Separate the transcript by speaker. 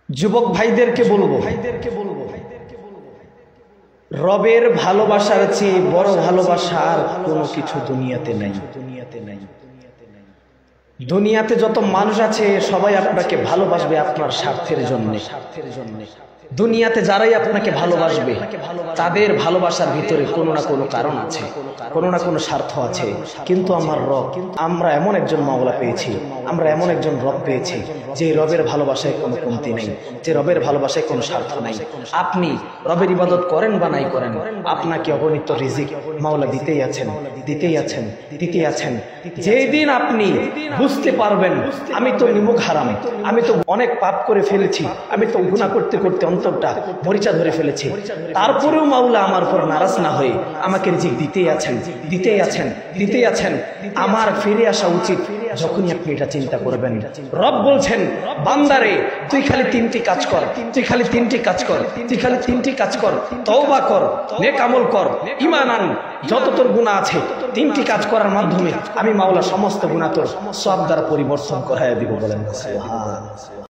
Speaker 1: যুবক ভাইদেরকে বলবো রবের ভালোবাসার চেয়ে বড় ভালোবাসা আর কোনো কিছু দুনিয়াতে নাই। দুনিয়াতে যত মানুষ আছে সবাই আপনাকে ভালোবাসবে আপনার স্বার্থের জন্য। দুনিয়াতে যারাই আপনাকে ভালোবাসবে তাদের ভালোবাসার ভিতরে কোনো না কোনো কারণ আছে, কোনো না কোনো স্বার্থ আছে। কিন্তু আমার রব, আমরা এমন একজন মাওলা পেয়েছি, আমরা এমন একজন রব পেয়েছি যে রবের ভালোবাসায় কোনো কমতি নেই, যে রবের ভালোবাসায় কোনো স্বার্থ নাই। আপনি রবের ইবাদত করেন বা নাই করেন, আপনাকে অগণিত রিজিক মাওলা দিতেই আছেন, দিতেই আছেন, দিতেই আছেন। যেই দিন আপনি বুঝতে পারবেন আমি তো নিমুখ হারাম, আমি তো অনেক পাপ করে ফেলেছি, আমি তো গুনাহ করতে করতে অন্তরটা মরিচা ধরে ফেলেছি, তারপরেও মাওলা আমার উপর নারাজ না হয়ে আমাকে রিজিক দিতেই আছেন, দিতেই আছেন, দিতেই আছেন। আমার ফিরে আসা উচিত যখনই আপনি এটা চিন্তা করবেন। রব বলছেন, বান্দারে তুই খালি তিনটি কাজ কর, তুই খালি তিনটি কাজ কর, তুই খালি তিনটি কাজ কর, তওবা কর, নেক আমল কর, ঈমান আন, যত তোর গুনাহ আছে তিনটি কাজ করার মাধ্যমে আমি মাওলা সমস্ত গুনাহ তোর সওয়াব দ্বারা পরিবর্তন করাইয়া দিব। বলেন সুবহানাল্লাহ।